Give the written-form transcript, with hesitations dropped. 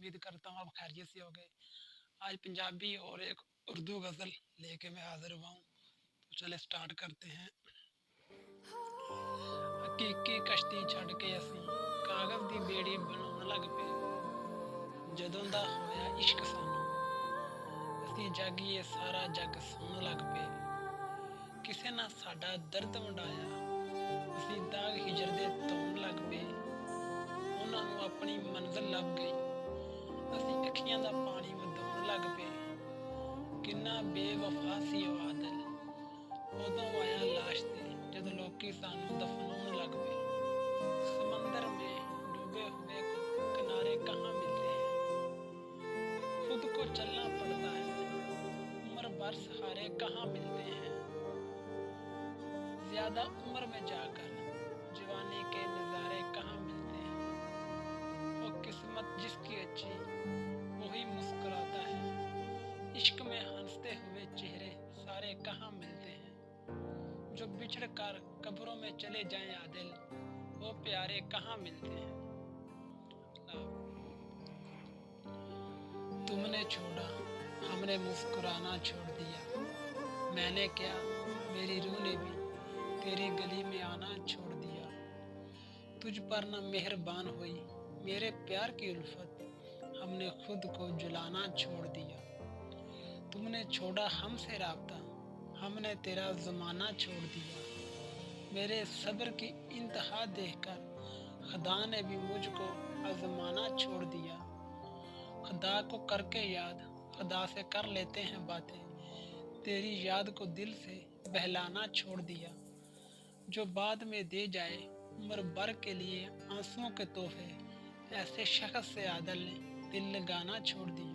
उम्मीद करता हूँ आप खैरियत से होंगे। आज पंजाबी और एक उर्दू गज़ल लेके मैं हाज़िर हुआ हूँ। तो चले स्टार्ट करते हैं। हकीकी कश्ती छड़ के असीं कागज़ दी बेड़ी बनाउण लग पे। जदों दा होया इश्क सानू असीं जागीए सारा जग सौण लग पे। ਕਿਸੇ ਨਾ ਸਾਡਾ ਦਰਦ ਵੰਡਾਇਆ ਅਸੀਂ ਦਾਗ ਹਿਜਰ ਦੇ ਧੋਣ ਲੱਗ ਪਏ। ਉਹਨਾਂ ਨੂੰ ਆਪਣੀ ਮੰਜ਼ਿਲ ਲੱਭ ਗਈ ਅਸੀਂ ਅੱਖੀਆਂ ਦਾ ਪਾਣੀ ਵਧਾਉਣ ਲੱਗ ਪਏ। ਕਿੰਨਾ ਬੇਵਫਾ ਸੀ ਉਹ ਆਦਲ ਉਦੋਂ ਆਇਆ ਲਾਸ਼ ਤੇ ਜਦ ਲੋਕੀ ਸਾਨੂੰ ਦਫਨਾਉਣ ਲੱਗ ਪਏ। समंदर में डूबे हुए को किनारे कहाँ मिलते हैं। खुद को चलना पड़ता है उम्र भर सहारे कहाँ मिलते हैं। ज्यादा उम्र में जाकर जवानी के नज़ारे कहाँ मिलते हैं। वो किस्मत जिसकी अच्छी वही मुस्कुराता है। इश्क में हंसते हुए चेहरे सारे कहाँ मिलते हैं। जो बिछड़ कर कब्रों में चले जाएं आदिल वो प्यारे कहाँ मिलते हैं। तुमने छोड़ा हमने मुस्कुराना छोड़ दिया। मैंने क्या मेरी रूह ने भी तेरी गली में आना छोड़ दिया। तुझ पर न मेहरबान हुई मेरे प्यार की उल्फत हमने खुद को जलाना छोड़ दिया। तुमने छोड़ा हमसे राब्ता हमने तेरा ज़माना छोड़ दिया। मेरे सब्र की इंतहा देखकर खुदा ने भी मुझको आज़माना छोड़ दिया। खुदा को करके याद खुदा से कर लेते हैं बातें तेरी याद को दिल से बहलाना छोड़ दिया। जो बाद में दे जाए उम्र भर के लिए आंसुओं के तोहफे ऐसे शख्स से आदल ने दिल लगाना छोड़ दिया।